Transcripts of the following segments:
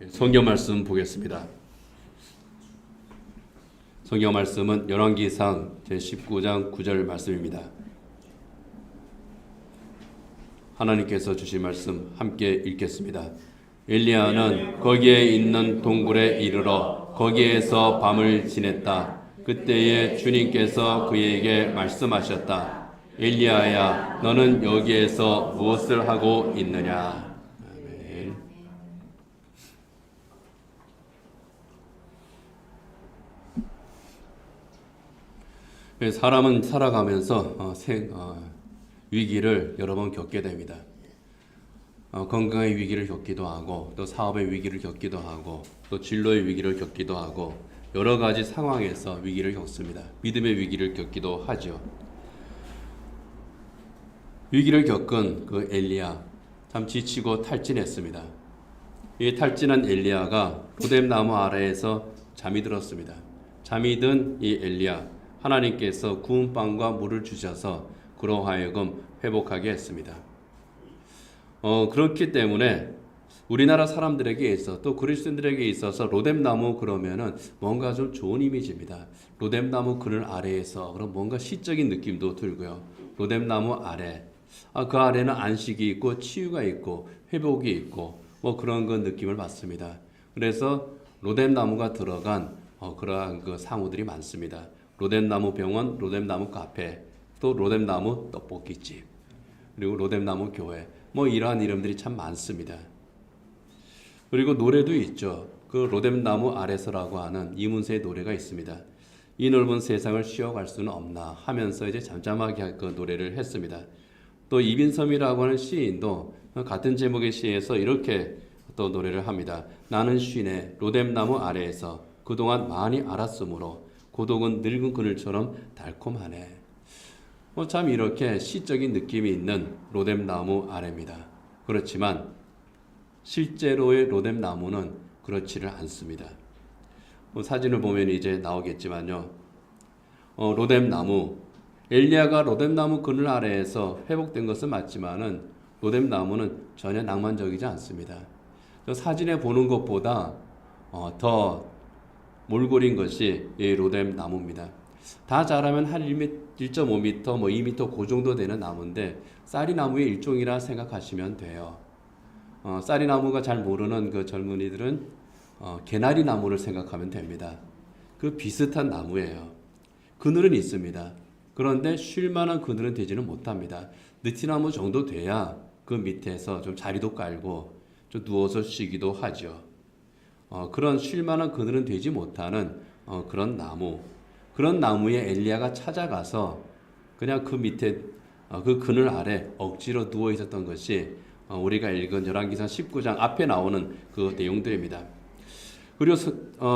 성경 말씀 보겠습니다. 성경 말씀은 열왕기상 제19장 9절 말씀입니다. 하나님께서 주신 말씀 함께 읽겠습니다. 엘리야는 거기에 있는 동굴에 이르러 거기에서 밤을 지냈다. 그때에 주님께서 그에게 말씀하셨다. 엘리야야, 너는 여기에서 무엇을 하고 있느냐? 아멘. 사람은 살아가면서 위기를 여러 번 겪게 됩니다. 건강의 위기를 겪기도 하고, 또 사업의 위기를 겪기도 하고, 또 진로의 위기를 겪기도 하고, 여러 가지 상황에서 위기를 겪습니다. 믿음의 위기를 겪기도 하죠. 위기를 겪은 그 엘리야, 참 지치고 탈진했습니다. 이 탈진한 엘리야가 로뎀나무 아래에서 잠이 들었습니다. 잠이 든 이 엘리야, 하나님께서 구운 빵과 물을 주셔서 그로 하여금 회복하게 했습니다. 그렇기 때문에 우리나라 사람들에게 있어 또 그리스도인들에게 있어서 로뎀나무 그러면은 뭔가 좀 좋은 이미지입니다. 로뎀나무 그늘 아래에서 그럼 뭔가 시적인 느낌도 들고요. 로뎀나무 아래, 그 아래는 안식이 있고 치유가 있고 회복이 있고 뭐 그런 그 느낌을 받습니다. 그래서 로뎀나무가 들어간 그러한 그 상호들이 많습니다. 로뎀나무 병원, 로뎀나무 카페, 또 로뎀나무 떡볶이집, 그리고 로뎀나무 교회, 뭐 이러한 이름들이 참 많습니다. 그리고 노래도 있죠. 그 로뎀나무 아래서라고 하는 이문세의 노래가 있습니다. 이 넓은 세상을 쉬어갈 수는 없나 하면서 이제 잠잠하게 그 노래를 했습니다. 또 이빈섬이라고 하는 시인도 같은 제목의 시에서 이렇게 또 노래를 합니다. 나는 쉬네 로뎀나무 아래에서 그동안 많이 알았으므로 고독은 늙은 그늘처럼 달콤하네. 참 이렇게 시적인 느낌이 있는 로뎀나무 아래입니다. 그렇지만 실제로의 로뎀나무는 그렇지를 않습니다. 사진을 보면 이제 나오겠지만요. 로뎀나무, 엘리야가 로뎀나무 그늘 아래에서 회복된 것은 맞지만은 로뎀나무는 전혀 낭만적이지 않습니다. 사진에 보는 것보다 더 몰골인 것이 이 로뎀나무입니다. 다 자라면 한 1.5m, 뭐 2m 그 정도 되는 나무인데 쌀이나무의 일종이라 생각하시면 돼요. 쌀이나무가 잘 모르는 그 젊은이들은 개나리 나무를 생각하면 됩니다. 그 비슷한 나무예요. 그늘은 있습니다. 그런데 쉴 만한 그늘은 되지는 못합니다. 느티나무 정도 돼야 그 밑에서 좀 자리도 깔고 좀 누워서 쉬기도 하죠. 그런 쉴 만한 그늘은 되지 못하는 그런 나무, 그런 나무에 엘리야가 찾아가서 그냥 그 밑에 그 그늘 아래 억지로 누워 있었던 것이 우리가 읽은 열왕기상 19장 앞에 나오는 그 내용들입니다. 그리고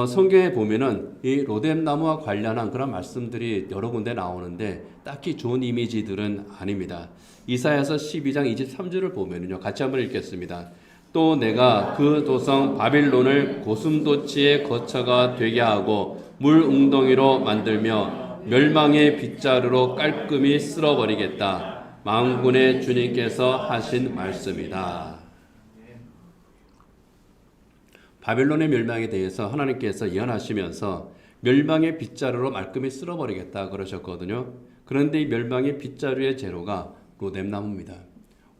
성경에 보면은 이 로뎀나무와 관련한 그런 말씀들이 여러 군데 나오는데 딱히 좋은 이미지들은 아닙니다. 이사야서 12장 23절을 보면은요, 같이 한번 읽겠습니다. 또 내가 그 도성 바빌론을 고슴도치의 거처가 되게 하고 물 웅덩이로 만들며 멸망의 빗자루로 깔끔히 쓸어버리겠다. 만군의 주님께서 하신 말씀이다. 바벨론의 멸망에 대해서 하나님께서 예언하시면서 멸망의 빗자루로 말끔히 쓸어버리겠다 그러셨거든요. 그런데 이 멸망의 빗자루의 재료가 로뎀나무입니다.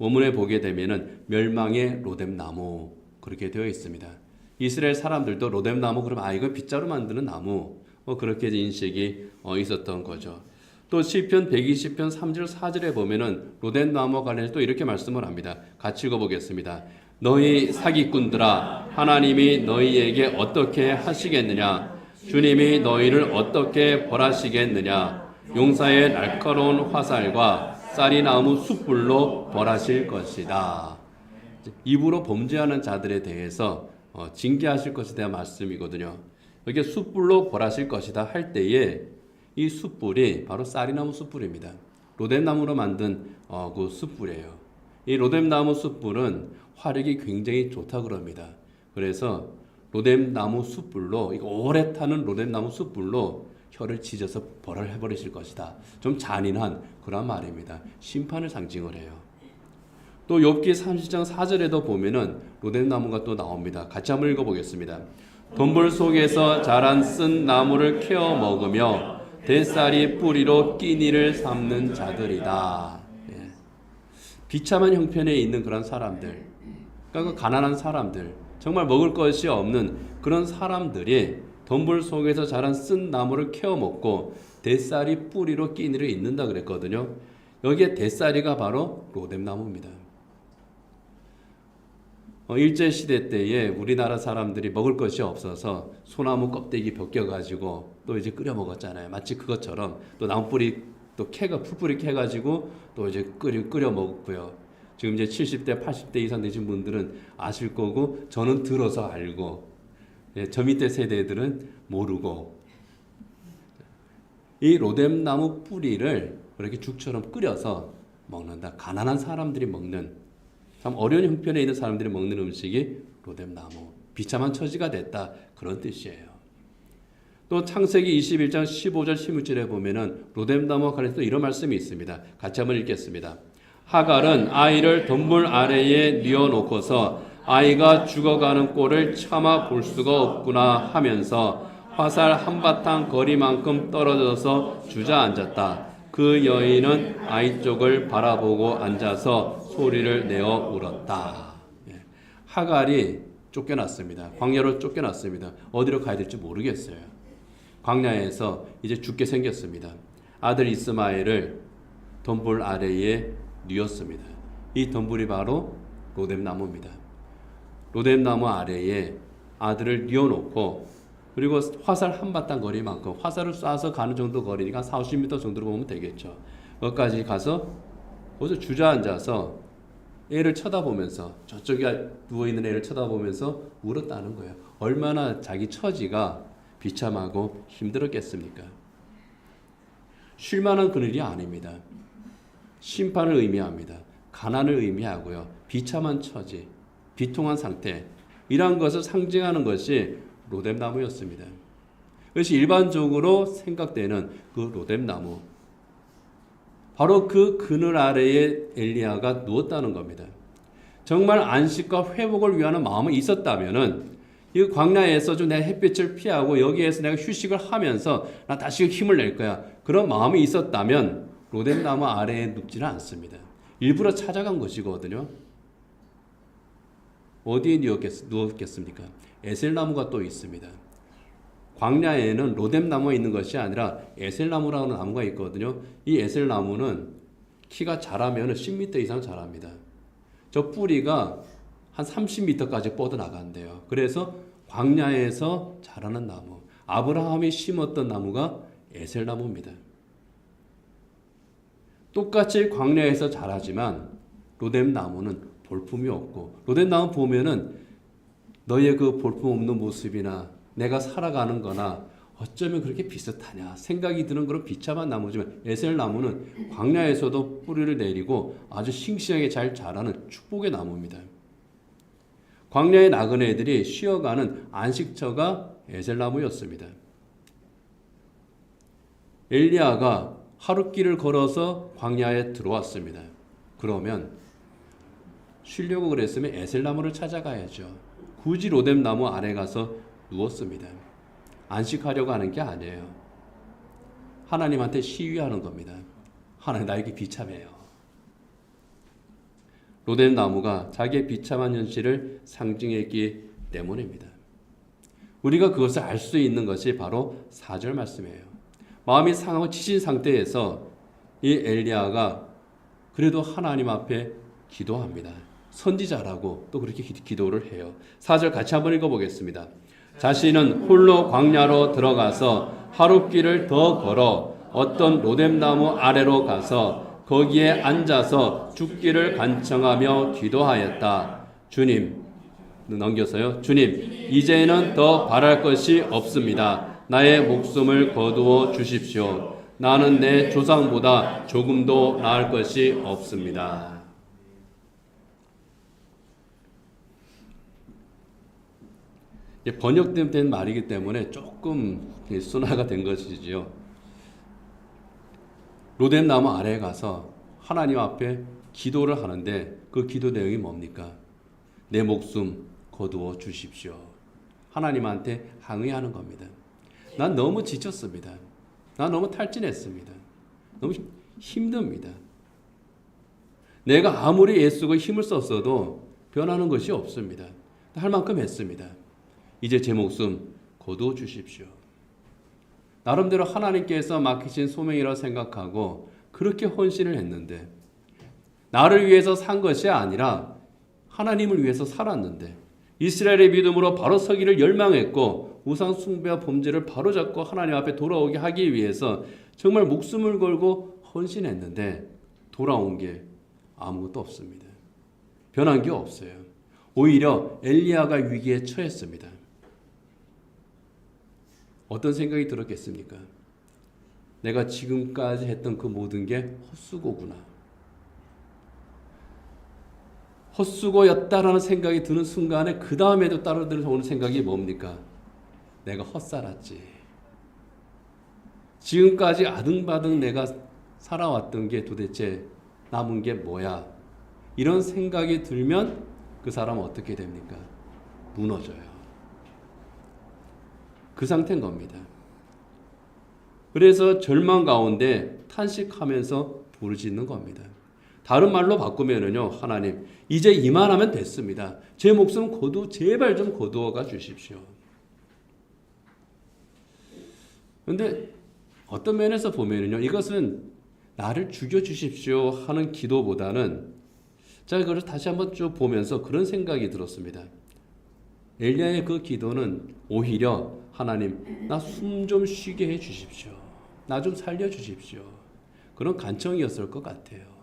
원문에 보게 되면은 멸망의 로뎀나무 그렇게 되어 있습니다. 이스라엘 사람들도 로뎀나무 그러면 이거 빗자루 만드는 나무 그렇게 인식이 있었던 거죠. 또 시편 120편 3절 4절에 보면은 로뎀나무와 관련해서 또 이렇게 말씀을 합니다. 같이 읽어보겠습니다. 너희 사기꾼들아, 하나님이 너희에게 어떻게 하시겠느냐? 주님이 너희를 어떻게 벌하시겠느냐? 용사의 날카로운 화살과 쌀이나무 숯불로 벌하실 것이다. 입으로 범죄하는 자들에 대해서 징계하실 것에 대한 말씀이거든요. 여기 숯불로 벌하실 것이다 할 때에 이 숯불이 바로 쌀이나무 숯불입니다. 로뎀나무로 만든 그 숯불이에요. 이 로뎀나무 숯불은 화력이 굉장히 좋다 그럽니다. 그래서 로뎀나무 숯불로, 이거 오래 타는 로뎀나무 숯불로 혀를 찢어서 벌을 해버리실 것이다. 좀 잔인한 그런 말입니다. 심판을 상징을 해요. 또 욥기 30장 4절에도 보면은 로뎀나무가 또 나옵니다. 같이 한번 읽어보겠습니다. 돈불 속에서 자란 쓴 나무를 캐어 먹으며 대쌀이 뿌리로 끼니를 삼는 자들이다. 예. 비참한 형편에 있는 그런 사람들, 그러니까 가난한 사람들, 정말 먹을 것이 없는 그런 사람들이 돈불 속에서 자란 쓴 나무를 캐어 먹고 대쌀이 뿌리로 끼니를 잇는다 그랬거든요. 여기에 대쌀이가 바로 로뎀나무입니다. 일제시대 때에 우리나라 사람들이 먹을 것이 없어서 소나무 껍데기 벗겨가지고 또 이제 끓여 먹었잖아요. 마치 그것처럼 또 나무뿌리 또 풀뿌리 캐가지고 또 이제 끓여 먹고요. 지금 이제 70대, 80대 이상 되신 분들은 아실 거고 저는 들어서 알고 저 밑에 세대들은 모르고 이 로뎀나무 뿌리를 그렇게 죽처럼 끓여서 먹는다. 가난한 사람들이 먹는 참 어려운 형편에 있는 사람들이 먹는 음식이 로뎀나무, 비참한 처지가 됐다 그런 뜻이에요. 또 창세기 21장 15절 16절에 보면은 로뎀나무와 관련해서 이런 말씀이 있습니다. 같이 한번 읽겠습니다. 하갈은 아이를 덤불 아래에 뉘어놓고서 아이가 죽어가는 꼴을 참아 볼 수가 없구나 하면서 화살 한바탕 거리만큼 떨어져서 주저앉았다. 그 여인은 아이 쪽을 바라보고 앉아서 소리를 내어 울었다. 하갈이 쫓겨났습니다. 광야로 쫓겨났습니다. 어디로 가야 될지 모르겠어요. 광야에서 이제 죽게 생겼습니다. 아들 이스마엘을 덤불 아래에 뉘었습니다. 이 덤불이 바로 로뎀나무입니다. 로뎀나무 아래에 아들을 뉘어놓고 그리고 화살 한바탕 거리만큼 화살을 쏴서 가는 정도 거리니까 40, 50m 정도로 보면 되겠죠. 거기까지 가서 거기서 주저앉아서 애를 쳐다보면서 저쪽에 누워있는 애를 쳐다보면서 울었다는 거예요. 얼마나 자기 처지가 비참하고 힘들었겠습니까? 쉴만한 그늘이 아닙니다. 심판을 의미합니다. 가난을 의미하고요. 비참한 처지, 비통한 상태 이러한 것을 상징하는 것이 로뎀나무였습니다. 그것이 일반적으로 생각되는 그 로뎀나무, 바로 그 그늘 아래에 엘리야가 누웠다는 겁니다. 정말 안식과 회복을 위한 마음이 있었다면은 이 광야에서 좀 내가 햇빛을 피하고 여기에서 내가 휴식을 하면서 나 다시 힘을 낼 거야. 그런 마음이 있었다면 로뎀나무 아래에 눕지는 않습니다. 일부러 찾아간 것이거든요. 어디에 누웠겠습니까? 에셀나무가 또 있습니다. 광야에는 로뎀나무가 있는 것이 아니라 에셀나무라는 나무가 있거든요. 이 에셀나무는 키가 자라면 10m 이상 자랍니다. 저 뿌리가 한 30m까지 뻗어나간대요. 그래서 광야에서 자라는 나무, 아브라함이 심었던 나무가 에셀나무입니다. 똑같이 광야에서 자라지만 로뎀나무는 볼품이 없고, 로뎀나무 보면은 너의 그 볼품 없는 모습이나 내가 살아가는 거나 어쩌면 그렇게 비슷하냐 생각이 드는 그런 비참한 나무지만 에셀나무는 광야에서도 뿌리를 내리고 아주 싱싱하게 잘 자라는 축복의 나무입니다. 광야의 나그네들이 쉬어가는 안식처가 에셀나무였습니다. 엘리야가 하룻길을 걸어서 광야에 들어왔습니다. 그러면 쉬려고 그랬으면 에셀나무를 찾아가야죠. 굳이 로뎀나무 아래 가서 누웠습니다. 안식하려고 하는 게 아니에요. 하나님한테 시위하는 겁니다. 하나님 나에게 비참해요. 로뎀나무가 자기의 비참한 현실을 상징했기 때문입니다. 우리가 그것을 알 수 있는 것이 바로 4절 말씀이에요. 마음이 상하고 지친 상태에서 이 엘리야가 그래도 하나님 앞에 기도합니다. 선지자라고 또 그렇게 기도를 해요. 4절 같이 한번 읽어보겠습니다. 자신은 홀로 광야로 들어가서 하룻길을 더 걸어 어떤 로뎀나무 아래로 가서 거기에 앉아서 죽기를 간청하며 기도하였다. 주님, 넘겨서요. 주님, 이제는 더 바랄 것이 없습니다. 나의 목숨을 거두어 주십시오. 나는 내 조상보다 조금도 나을 것이 없습니다. 번역된 말이기 때문에 조금 순화가 된 것이지요. 로뎀나무 아래에 가서 하나님 앞에 기도를 하는데 그 기도 내용이 뭡니까? 내 목숨 거두어 주십시오. 하나님한테 항의하는 겁니다. 난 너무 지쳤습니다. 난 너무 탈진했습니다. 너무 힘듭니다. 내가 아무리 애쓰고 힘을 썼어도 변하는 것이 없습니다. 할 만큼 했습니다. 이제 제 목숨 거두어 주십시오. 나름대로 하나님께서 맡기신 소명이라고 생각하고 그렇게 헌신을 했는데, 나를 위해서 산 것이 아니라 하나님을 위해서 살았는데, 이스라엘의 믿음으로 바로 서기를 열망했고 우상 숭배와 범죄를 바로잡고 하나님 앞에 돌아오게 하기 위해서 정말 목숨을 걸고 헌신했는데 돌아온 게 아무것도 없습니다. 변한 게 없어요. 오히려 엘리야가 위기에 처했습니다. 어떤 생각이 들었겠습니까? 내가 지금까지 했던 그 모든 게 헛수고구나. 헛수고였다라는 생각이 드는 순간에 그 다음에도 따라오는 생각이 뭡니까? 내가 헛살았지. 지금까지 아등바등 내가 살아왔던 게 도대체 남은 게 뭐야? 이런 생각이 들면 그 사람은 어떻게 됩니까? 무너져요. 그 상태인 겁니다. 그래서 절망 가운데 탄식하면서 부르짖는 겁니다. 다른 말로 바꾸면은요, 하나님, 이제 이만하면 됐습니다. 제 목숨 제발 좀 거두어가 주십시오. 그런데 어떤 면에서 보면은요, 이것은 나를 죽여주십시오 하는 기도보다는, 제가 그걸 다시 한번 쭉 보면서 그런 생각이 들었습니다. 엘리야의 그 기도는 오히려 하나님, 나 숨 좀 쉬게 해 주십시오. 나 좀 살려 주십시오. 그런 간청이었을 것 같아요.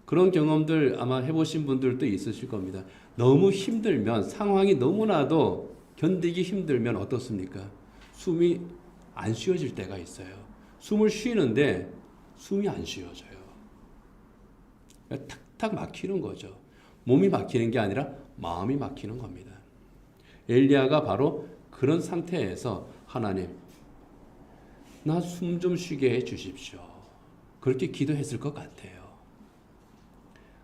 그런 경험들 아마 해보신 분들도 있으실 겁니다. 너무 힘들면, 상황이 너무나도 견디기 힘들면 어떻습니까? 숨이 안 쉬어질 때가 있어요. 숨을 쉬는데 숨이 안 쉬어져요. 탁탁 막히는 거죠. 몸이 막히는 게 아니라 마음이 막히는 겁니다. 엘리야가 바로 그런 상태에서 하나님, 나 숨 좀 쉬게 해 주십시오. 그렇게 기도했을 것 같아요.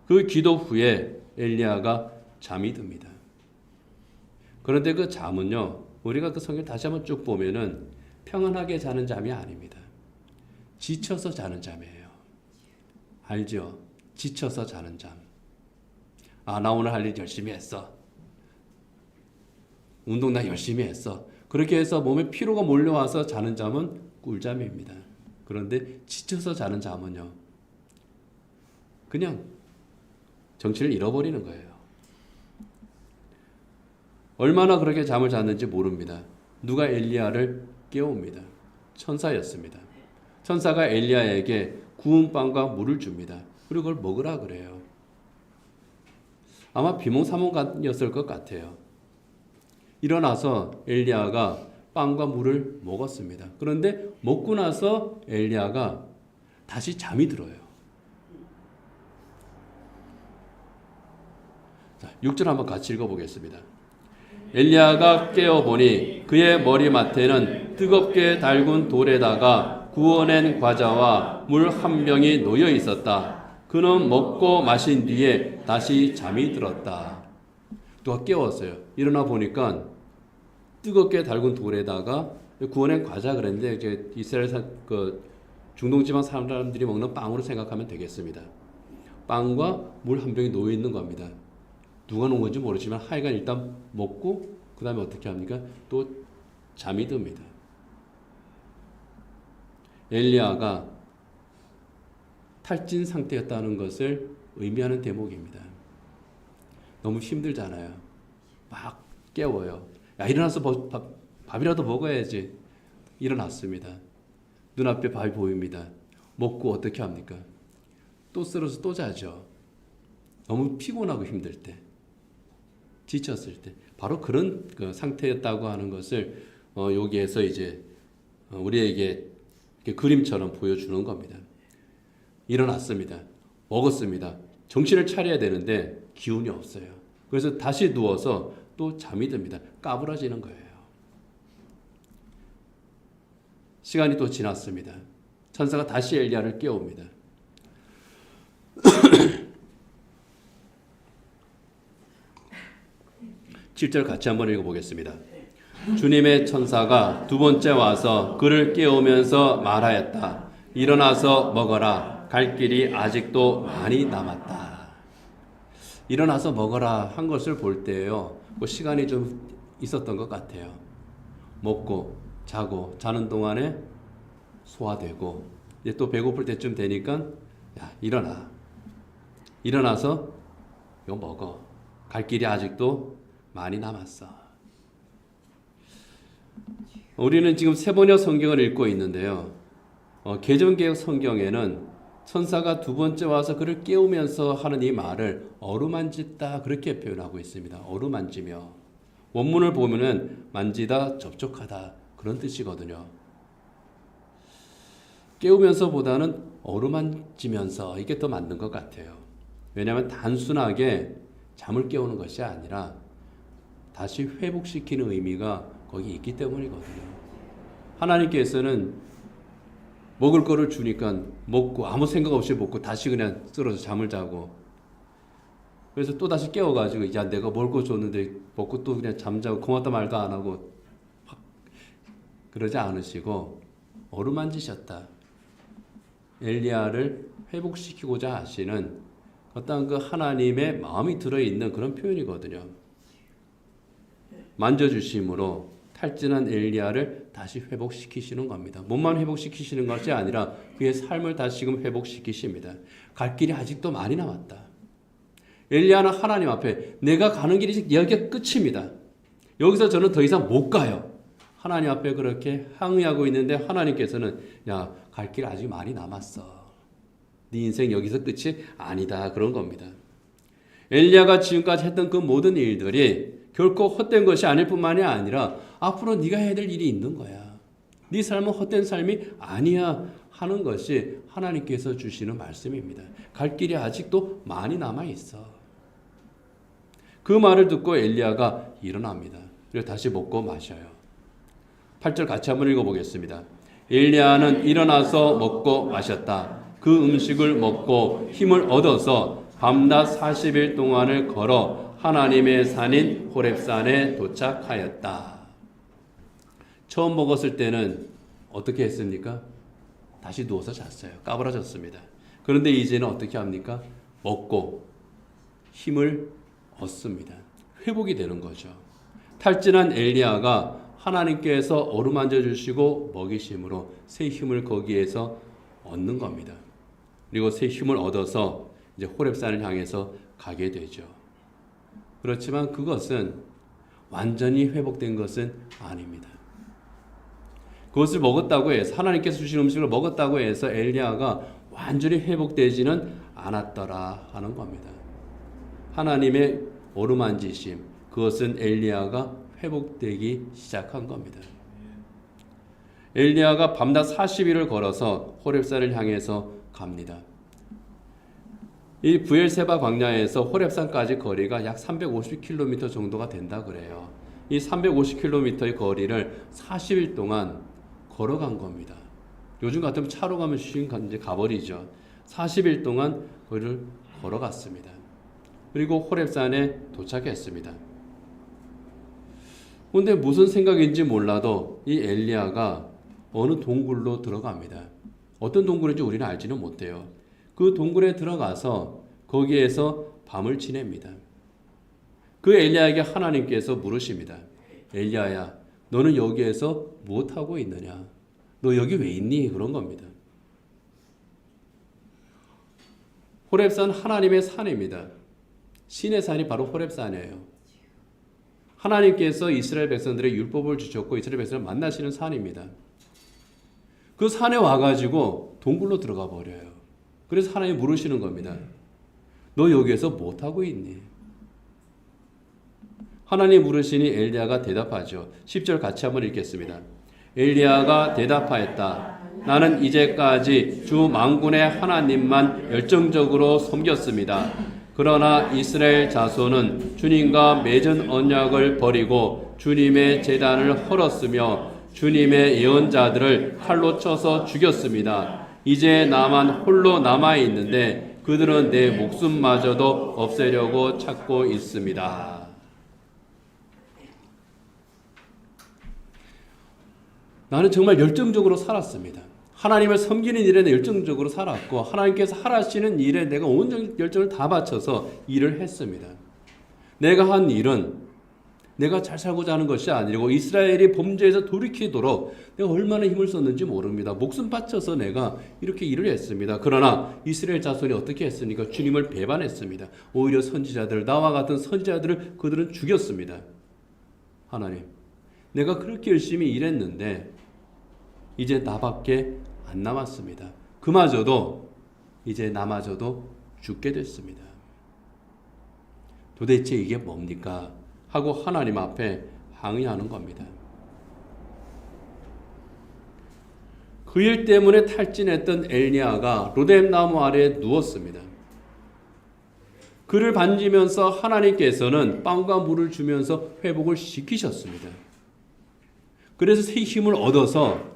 그 기도 후에 엘리야가 잠이 듭니다. 그런데 그 잠은요, 우리가 그 성경 다시 한번 쭉 보면은 평안하게 자는 잠이 아닙니다. 지쳐서 자는 잠이에요. 알죠? 지쳐서 자는 잠. 아, 나 오늘 할 일 열심히 했어. 운동 나 열심히 했어. 그렇게 해서 몸에 피로가 몰려와서 자는 잠은 꿀잠입니다. 그런데 지쳐서 자는 잠은요, 그냥 정신을 잃어버리는 거예요. 얼마나 그렇게 잠을 잤는지 모릅니다. 누가 엘리야를 깨웁니다. 천사였습니다. 천사가 엘리야에게 구운 빵과 물을 줍니다. 그리고 그걸 먹으라 그래요. 아마 비몽사몽이었을 것 같아요. 일어나서 엘리야가 빵과 물을 먹었습니다. 그런데 먹고 나서 엘리야가 다시 잠이 들어요. 자, 6절 한번 같이 읽어보겠습니다. 엘리야가 깨어보니 그의 머리맡에는 뜨겁게 달군 돌에다가 구워낸 과자와 물 한 병이 놓여 있었다. 그는 먹고 마신 뒤에 다시 잠이 들었다. 또 깨웠어요. 일어나 보니까 뜨겁게 달군 돌에다가 구워낸 과자 그랬는데, 이제 이스라엘 중동 지방 사람들이 먹는 빵으로 생각하면 되겠습니다. 빵과 물 한 병이 놓여 있는 겁니다. 누가 놓은 건지 모르지만 하여간 일단 먹고 그 다음에 어떻게 합니까? 또 잠이 듭니다. 엘리야가 탈진 상태였다는 것을 의미하는 대목입니다. 너무 힘들잖아요. 막 깨워요. 야, 일어나서 밥이라도 먹어야지. 일어났습니다. 눈앞에 밥이 보입니다. 먹고 어떻게 합니까? 또 쓰러서 또 자죠. 너무 피곤하고 힘들 때, 지쳤을 때, 바로 그런 그 상태였다고 하는 것을 여기에서 이제 우리에게 그림처럼 보여주는 겁니다. 일어났습니다. 먹었습니다. 정신을 차려야 되는데 기운이 없어요. 그래서 다시 누워서 또 잠이 듭니다. 까부러지는 거예요. 시간이 또 지났습니다. 천사가 다시 엘리야를 깨웁니다. (7절) 같이 한번 읽어보겠습니다. 주님의 천사가 두 번째 와서 그를 깨우면서 말하였다. 일어나서 먹어라. 갈 길이 아직도 많이 남았다. 일어나서 먹어라 한 것을 볼 때요, 그 시간이 좀 있었던 것 같아요. 먹고 자고 자는 동안에 소화되고 이제 또 배고플 때쯤 되니까 야, 일어나서 이거 먹어. 갈 길이 아직도 많이 남았어. 우리는 지금 세번역 성경을 읽고 있는데요. 개정개혁 성경에는 천사가 두 번째 와서 그를 깨우면서 하는 이 말을 어루만짓다 그렇게 표현하고 있습니다. 어루만지며. 원문을 보면은 만지다, 접촉하다 그런 뜻이거든요. 깨우면서보다는 어루만지면서 이게 더 맞는 것 같아요. 왜냐하면 단순하게 잠을 깨우는 것이 아니라 다시 회복시키는 의미가 거기 있기 때문이거든요. 하나님께서는 먹을 거를 주니까 먹고 아무 생각 없이 먹고 다시 그냥 쓰러져 잠을 자고, 그래서 또 다시 깨워가지고 야 내가 먹을 거 줬는데 먹고 또 그냥 잠자고 고맙다 말도 안 하고 그러지 않으시고 어루만지셨다. 엘리야를 회복시키고자 하시는 어떤 그 하나님의 마음이 들어있는 그런 표현이거든요. 만져주심으로 탈진한 엘리야를 다시 회복시키시는 겁니다. 몸만 회복시키시는 것이 아니라 그의 삶을 다시금 회복시키십니다. 갈 길이 아직도 많이 남았다. 엘리야는 하나님 앞에 내가 가는 길이 여기가 끝입니다. 여기서 저는 더 이상 못 가요. 하나님 앞에 그렇게 항의하고 있는데 하나님께서는 야, 갈 길 아직 많이 남았어. 네 인생 여기서 끝이 아니다. 그런 겁니다. 엘리야가 지금까지 했던 그 모든 일들이 결코 헛된 것이 아닐 뿐만이 아니라 앞으로 네가 해야 될 일이 있는 거야. 네 삶은 헛된 삶이 아니야 하는 것이 하나님께서 주시는 말씀입니다. 갈 길이 아직도 많이 남아 있어. 그 말을 듣고 엘리야가 일어납니다. 그리고 다시 먹고 마셔요. 8절 같이 한번 읽어보겠습니다. 엘리야는 일어나서 먹고 마셨다. 그 음식을 먹고 힘을 얻어서 밤낮 40일 동안을 걸어 하나님의 산인 호렙산에 도착하였다. 처음 먹었을 때는 어떻게 했습니까? 다시 누워서 잤어요. 까부라졌습니다. 그런데 이제는 어떻게 합니까? 먹고 힘을 얻습니다. 회복이 되는 거죠. 탈진한 엘리야가 하나님께서 어루만져 주시고 먹이심으로 새 힘을 거기에서 얻는 겁니다. 그리고 새 힘을 얻어서 이제 호렙산을 향해서 가게 되죠. 그렇지만 그것은 완전히 회복된 것은 아닙니다. 그것을 먹었다고 해서 하나님께서 주신 음식을 먹었다고 해서 엘리야가 완전히 회복되지는 않았더라 하는 겁니다. 하나님의 어루만지심, 그것은 엘리야가 회복되기 시작한 겁니다. 엘리야가 밤낮 40일을 걸어서 호렙산을 향해서 갑니다. 이 부엘세바 광야에서 호렙산까지 거리가 약 350km 정도가 된다 그래요. 이 350km의 거리를 40일 동안 걸어간 겁니다. 요즘 같으면 차로 가면 이제 가버리죠. 40일 동안 거리를 걸어갔습니다. 그리고 호렙산에 도착했습니다. 그런데 무슨 생각인지 몰라도 이 엘리야가 어느 동굴로 들어갑니다. 어떤 동굴인지 우리는 알지는 못해요. 그 동굴에 들어가서 거기에서 밤을 지냅니다. 그 엘리야에게 하나님께서 물으십니다. 엘리야야, 너는 여기에서 무엇하고 있느냐? 너 여기 왜 있니? 그런 겁니다. 호렙산 하나님의 산입니다. 신의 산이 바로 호렙산이에요. 하나님께서 이스라엘 백성들의 율법을 주셨고 이스라엘 백성을 만나시는 산입니다. 그 산에 와가지고 동굴로 들어가 버려요. 그래서 하나님이 물으시는 겁니다. 너 여기에서 못하고 있니? 하나님 물으시니 엘리야가 대답하죠. 10절 같이 한번 읽겠습니다. 엘리야가 대답하였다. 나는 이제까지 주 만군의 하나님만 열정적으로 섬겼습니다. 그러나 이스라엘 자손은 주님과 맺은 언약을 버리고 주님의 제단을 헐었으며 주님의 예언자들을 칼로 쳐서 죽였습니다. 이제 나만 홀로 남아있는데 그들은 내 목숨마저도 없애려고 찾고 있습니다. 나는 정말 열정적으로 살았습니다. 하나님을 섬기는 일에 열정적으로 살았고 하나님께서 하라시는 일에 내가 온 열정을 다 바쳐서 일을 했습니다. 내가 한 일은 내가 잘 살고자 하는 것이 아니고 이스라엘이 범죄에서 돌이키도록 내가 얼마나 힘을 썼는지 모릅니다. 목숨 바쳐서 내가 이렇게 일을 했습니다. 그러나 이스라엘 자손이 어떻게 했습니까? 주님을 배반했습니다. 오히려 선지자들, 나와 같은 선지자들을 그들은 죽였습니다. 하나님, 내가 그렇게 열심히 일했는데 이제 나밖에 안 남았습니다. 그마저도 이제 나마저도 죽게 됐습니다. 도대체 이게 뭡니까? 하고 하나님 앞에 항의하는 겁니다. 그 일 때문에 탈진했던 엘리야가 로뎀 나무 아래에 누웠습니다. 그를 만지면서 하나님께서는 빵과 물을 주면서 회복을 시키셨습니다. 그래서 새 힘을 얻어서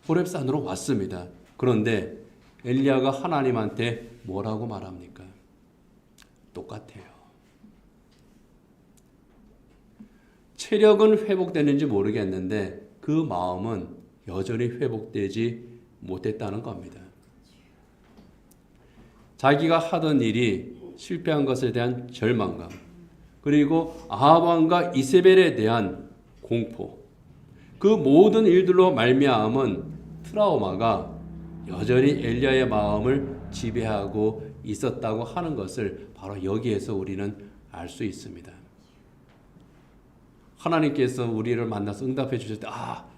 호렙산으로 왔습니다. 그런데 엘리야가 하나님한테 뭐라고 말합니까? 똑같아요. 체력은 회복됐는지 모르겠는데 그 마음은 여전히 회복되지 못했다는 겁니다. 자기가 하던 일이 실패한 것에 대한 절망감, 그리고 아합 왕과 이세벨에 대한 공포, 그 모든 일들로 말미암은 트라우마가 여전히 엘리야의 마음을 지배하고 있었다고 하는 것을 바로 여기에서 우리는 알 수 있습니다. 하나님께서 우리를 만나서 응답해 주실 때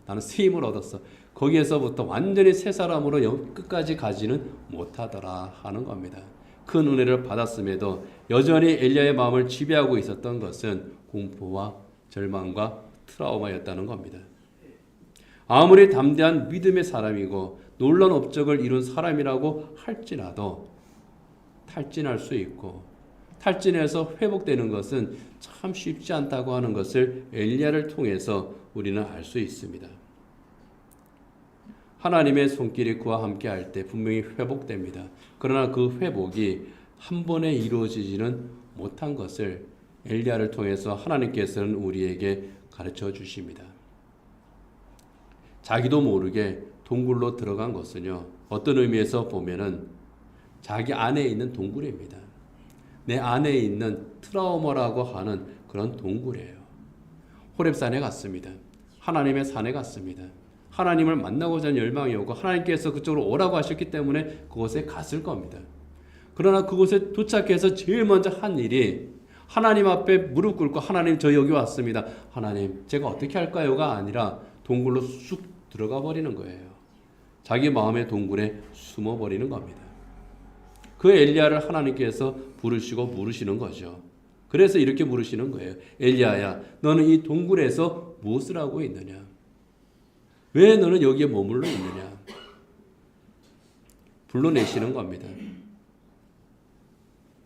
나는 새 힘을 얻었어. 거기에서부터 완전히 새 사람으로 끝까지 가지는 못하더라 하는 겁니다. 큰 은혜를 받았음에도 여전히 엘리야의 마음을 지배하고 있었던 것은 공포와 절망과 트라우마였다는 겁니다. 아무리 담대한 믿음의 사람이고 놀라운 업적을 이룬 사람이라고 할지라도 탈진할 수 있고 탈진해서 회복되는 것은 참 쉽지 않다고 하는 것을 엘리야를 통해서 우리는 알 수 있습니다. 하나님의 손길이 그와 함께 할 때 분명히 회복됩니다. 그러나 그 회복이 한 번에 이루어지지는 못한 것을 엘리야를 통해서 하나님께서는 우리에게 가르쳐 주십니다. 자기도 모르게 동굴로 들어간 것은요, 어떤 의미에서 보면은 자기 안에 있는 동굴입니다. 내 안에 있는 트라우마라고 하는 그런 동굴이에요. 호렙산에 갔습니다. 하나님의 산에 갔습니다. 하나님을 만나고자 하는 열망이 오고 하나님께서 그쪽으로 오라고 하셨기 때문에 그곳에 갔을 겁니다. 그러나 그곳에 도착해서 제일 먼저 한 일이 하나님 앞에 무릎 꿇고 하나님 저 여기 왔습니다. 하나님 제가 어떻게 할까요가 아니라 동굴로 쑥 들어가 버리는 거예요. 자기 마음의 동굴에 숨어 버리는 겁니다. 그 엘리야를 하나님께서 부르시고 물으시는 거죠. 그래서 이렇게 물으시는 거예요. 엘리야야, 너는 이 동굴에서 무엇을 하고 있느냐? 왜 너는 여기에 머물러 있느냐? 불러내시는 겁니다.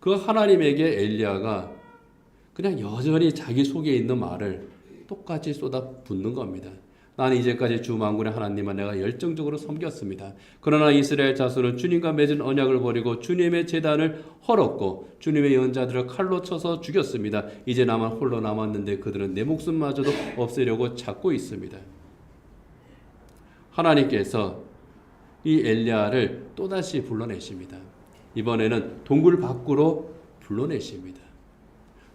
그 하나님에게 엘리야가 그냥 여전히 자기 속에 있는 말을 똑같이 쏟아붓는 겁니다. 나는 이제까지 주 만군의 하나님만 내가 열정적으로 섬겼습니다. 그러나 이스라엘 자손은 주님과 맺은 언약을 버리고 주님의 제단을 헐었고 주님의 예언자들을 칼로 쳐서 죽였습니다. 이제 나만 홀로 남았는데 그들은 내 목숨마저도 없애려고 찾고 있습니다. 하나님께서 이 엘리야를 또다시 불러내십니다. 이번에는 동굴 밖으로 불러내십니다.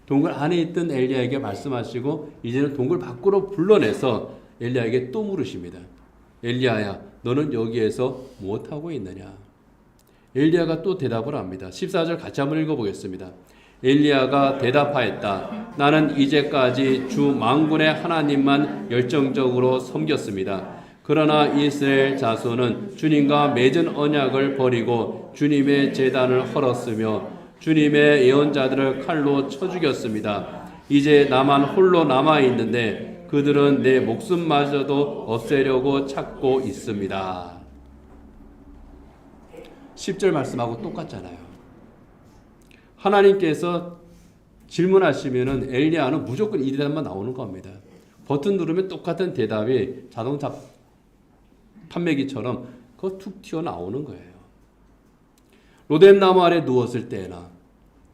동굴 안에 있던 엘리야에게 말씀하시고 이제는 동굴 밖으로 불러내서 엘리야에게 또 물으십니다. 엘리야야, 너는 여기에서 무엇하고 있느냐? 엘리야가 또 대답을 합니다. 14절 같이 한번 읽어보겠습니다. 엘리야가 대답하였다. 나는 이제까지 주 만군의 하나님만 열정적으로 섬겼습니다. 그러나 이스라엘 자손은 주님과 맺은 언약을 버리고 주님의 제단을 헐었으며 주님의 예언자들을 칼로 쳐 죽였습니다. 이제 나만 홀로 남아 있는데 그들은 내 목숨마저도 없애려고 찾고 있습니다. 10절 말씀하고 똑같잖아요. 하나님께서 질문하시면은 엘리야는 무조건 이 대답만 나오는 겁니다. 버튼 누르면 똑같은 대답이 자동차 판매기처럼 그거 툭 튀어나오는 거예요. 로뎀나무 아래 누웠을 때나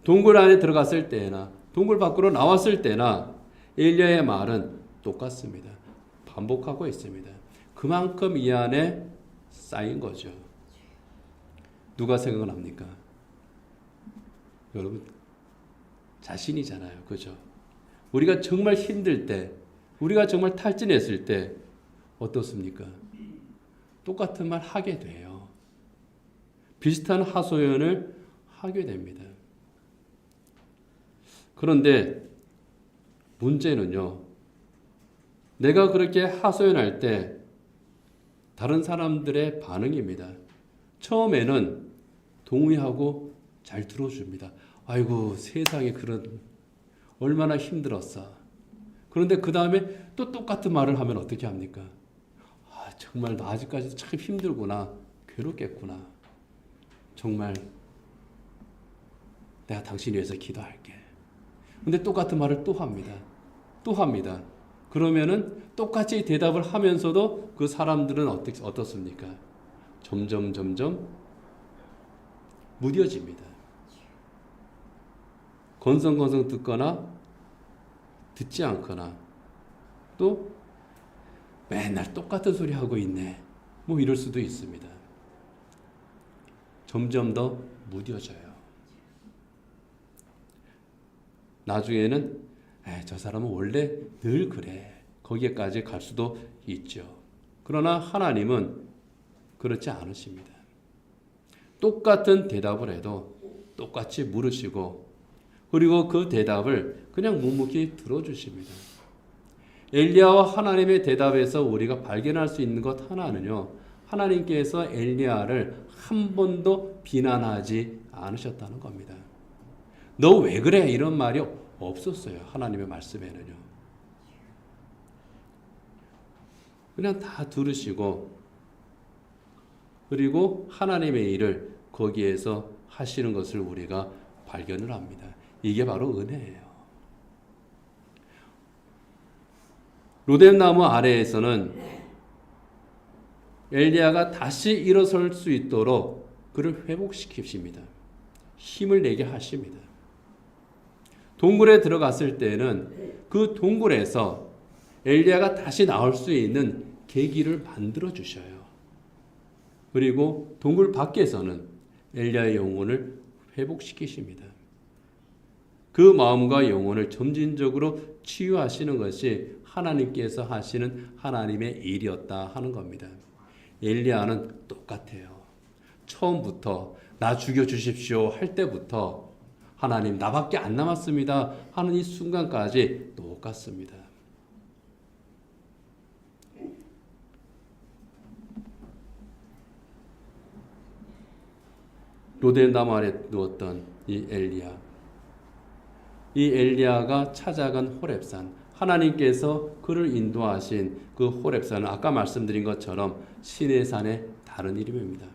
동굴 안에 들어갔을 때나 동굴 밖으로 나왔을 때나 엘리야의 말은 똑같습니다. 반복하고 있습니다. 그만큼 이 안에 쌓인 거죠. 누가 생각납니까? 여러분 자신이잖아요. 그죠? 우리가 정말 힘들 때, 우리가 정말 탈진했을 때 어떻습니까? 똑같은 말 하게 돼요. 비슷한 하소연을 하게 됩니다. 그런데 문제는요, 내가 그렇게 하소연할 때 다른 사람들의 반응입니다. 처음에는 동의하고 잘 들어줍니다. 아이고 세상에 그런 얼마나 힘들었어. 그런데 그 다음에 또 똑같은 말을 하면 어떻게 합니까? 아, 정말 나 아직까지도 참 힘들구나. 괴롭겠구나. 정말 내가 당신 위해서 기도할게. 근데 똑같은 말을 또 합니다. 또 합니다. 그러면은 똑같이 대답을 하면서도 그 사람들은 어떻습니까? 점점 무뎌집니다. 건성건성 듣거나 듣지 않거나 또 맨날 똑같은 소리 하고 있네. 뭐 이럴 수도 있습니다. 점점 더 무뎌져요. 나중에는 저 사람은 원래 늘 그래. 거기에까지 갈 수도 있죠. 그러나 하나님은 그렇지 않으십니다. 똑같은 대답을 해도 똑같이 물으시고 그리고 그 대답을 그냥 묵묵히 들어주십니다. 엘리야와 하나님의 대답에서 우리가 발견할 수 있는 것 하나는요. 하나님께서 엘리야를 한 번도 비난하지 않으셨다는 겁니다. 너 왜 그래? 이런 말이 없었어요. 하나님의 말씀에는요. 그냥 다 들으시고 그리고 하나님의 일을 거기에서 하시는 것을 우리가 발견을 합니다. 이게 바로 은혜예요. 로뎀나무 아래에서는 엘리야가 다시 일어설 수 있도록 그를 회복시키십니다. 힘을 내게 하십니다. 동굴에 들어갔을 때는 그 동굴에서 엘리야가 다시 나올 수 있는 계기를 만들어 주셔요. 그리고 동굴 밖에서는 엘리야의 영혼을 회복시키십니다. 그 마음과 영혼을 점진적으로 치유하시는 것이 하나님께서 하시는 하나님의 일이었다 하는 겁니다. 엘리야는 똑같아요. 처음부터 나 죽여주십시오 할 때부터 하나님 나밖에 안 남았습니다 하는 이 순간까지 똑같습니다. 로뎀나무 아래 누웠던 이 엘리야가 찾아간 호렙산, 하나님께서 그를 인도하신 그 호렙산은 아까 말씀드린 것처럼 시내산의 다른 이름입니다.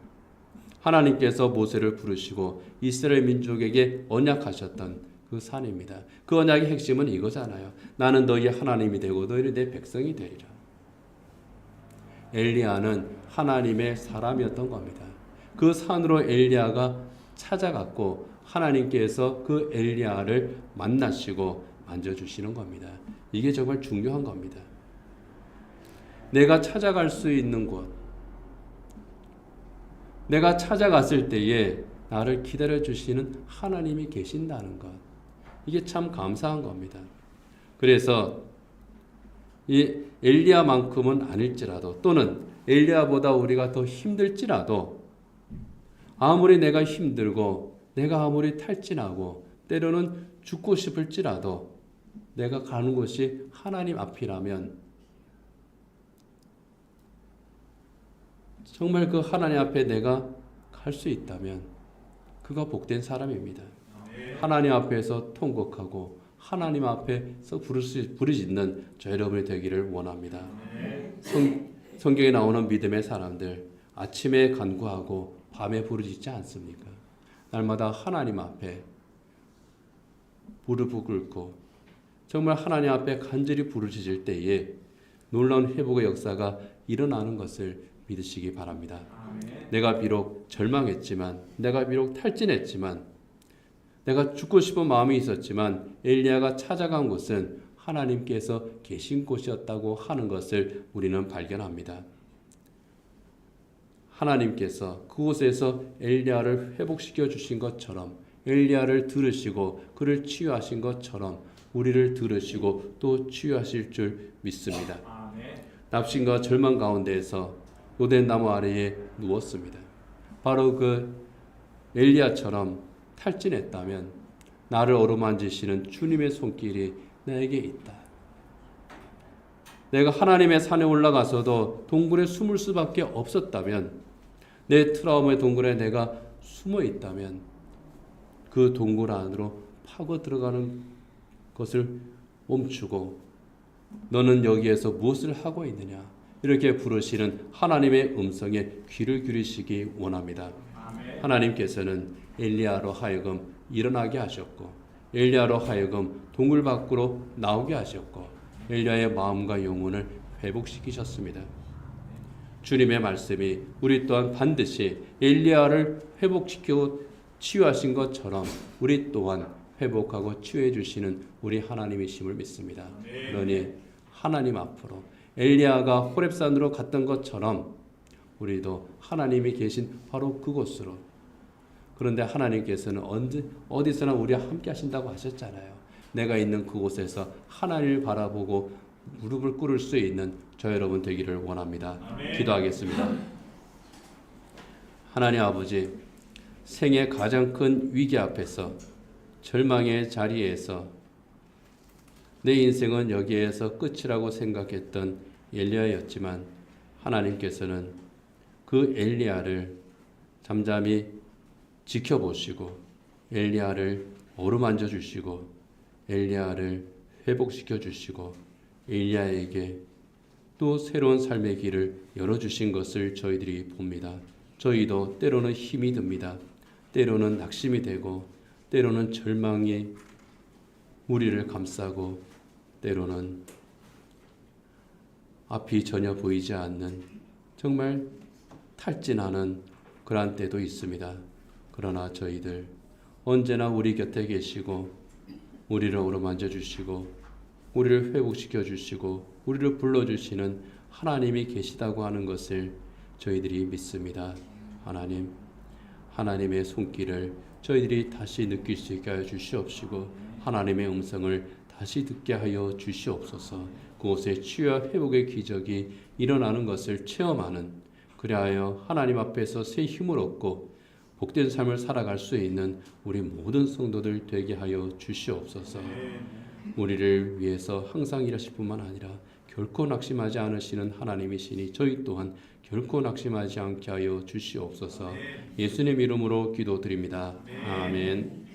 하나님께서 모세를 부르시고 이스라엘 민족에게 언약하셨던 그 산입니다. 그 언약의 핵심은 이거잖아요. 나는 너희의 하나님이 되고 너희는 내 백성이 되리라. 엘리야는 하나님의 사람이었던 겁니다. 그 산으로 엘리야가 찾아갔고 하나님께서 그 엘리야를 만나시고 만져주시는 겁니다. 이게 정말 중요한 겁니다. 내가 찾아갈 수 있는 곳, 내가 찾아갔을 때에 나를 기다려주시는 하나님이 계신다는 것, 이게 참 감사한 겁니다. 그래서 이 엘리야만큼은 아닐지라도 또는 엘리야보다 우리가 더 힘들지라도 아무리 내가 힘들고 내가 아무리 탈진하고 때로는 죽고 싶을지라도 내가 가는 곳이 하나님 앞이라면 정말 그 하나님 앞에 내가 갈 수 있다면 그가 복된 사람입니다. 하나님 앞에서 통곡하고 하나님 앞에서 부르짖는 저 여러분이 되기를 원합니다. 성경에 나오는 믿음의 사람들 아침에 간구하고 밤에 부르짖지 않습니까? 날마다 하나님 앞에 무릎을 꿇고 정말 하나님 앞에 간절히 부르짖을 때에 놀라운 회복의 역사가 일어나는 것을 믿으시기 바랍니다. 아멘. 내가 비록 절망했지만, 내가 비록 탈진했지만, 내가 죽고 싶은 마음이 있었지만 엘리야가 찾아간 곳은 하나님께서 계신 곳이었다고 하는 것을 우리는 발견합니다. 하나님께서 그곳에서 엘리야를 회복시켜 주신 것처럼, 엘리야를 들으시고 그를 치유하신 것처럼 우리를 들으시고 또 치유하실 줄 믿습니다. 아멘. 납신과 절망 가운데에서 로덴 나무 아래에 누웠습니다. 바로 그 엘리야처럼 탈진했다면 나를 어루만지시는 주님의 손길이 내게 있다. 내가 하나님의 산에 올라가서도 동굴에 숨을 수밖에 없었다면, 내 트라우마의 동굴에 내가 숨어 있다면 그 동굴 안으로 파고 들어가는 것을 멈추고 너는 여기에서 무엇을 하고 있느냐, 이렇게 부르시는 하나님의 음성에 귀를 기울이시기 원합니다. 아멘. 하나님께서는 엘리야로 하여금 일어나게 하셨고, 엘리야로 하여금 동굴 밖으로 나오게 하셨고, 엘리야의 마음과 영혼을 회복시키셨습니다. 주님의 말씀이 우리 또한 반드시 엘리야를 회복시키고 치유하신 것처럼 우리 또한 회복하고 치유해 주시는 우리 하나님이심을 믿습니다. 그러니 하나님 앞으로 엘리야가 호렙산으로 갔던 것처럼 우리도 하나님이 계신 바로 그곳으로, 그런데 하나님께서는 어디서나 우리와 함께 하신다고 하셨잖아요. 내가 있는 그곳에서 하나님을 바라보고 무릎을 꿇을 수 있는 저 여러분 되기를 원합니다. 아멘. 기도하겠습니다. 하나님 아버지, 생의 가장 큰 위기 앞에서, 절망의 자리에서 내 인생은 여기에서 끝이라고 생각했던 엘리야였지만 하나님께서는 그 엘리야를 잠잠히 지켜보시고 엘리야를 어루만져 주시고 엘리야를 회복시켜 주시고 엘리야에게 또 새로운 삶의 길을 열어주신 것을 저희들이 봅니다. 저희도 때로는 힘이 듭니다. 때로는 낙심이 되고 때로는 절망이 우리를 감싸고 때로는 앞이 전혀 보이지 않는 정말 탈진하는 그런 때도 있습니다. 그러나 저희들 언제나 우리 곁에 계시고 우리를 어루만져 주시고 우리를 회복시켜 주시고 우리를 불러주시는 하나님이 계시다고 하는 것을 저희들이 믿습니다. 하나님, 하나님의 손길을 저희들이 다시 느낄 수 있게 하여 주시옵시고 하나님의 음성을 다시 듣게 하여 주시옵소서. 그곳에 치유와 회복의 기적이 일어나는 것을 체험하는, 그리하여 하나님 앞에서 새 힘을 얻고 복된 삶을 살아갈 수 있는 우리 모든 성도들 되게 하여 주시옵소서. 우리를 위해서 항상 일하실 뿐만 아니라 결코 낙심하지 않으시는 하나님이시니 저희 또한 결코 낙심하지 않게 하여 주시옵소서. 예수님 이름으로 기도드립니다. 아멘.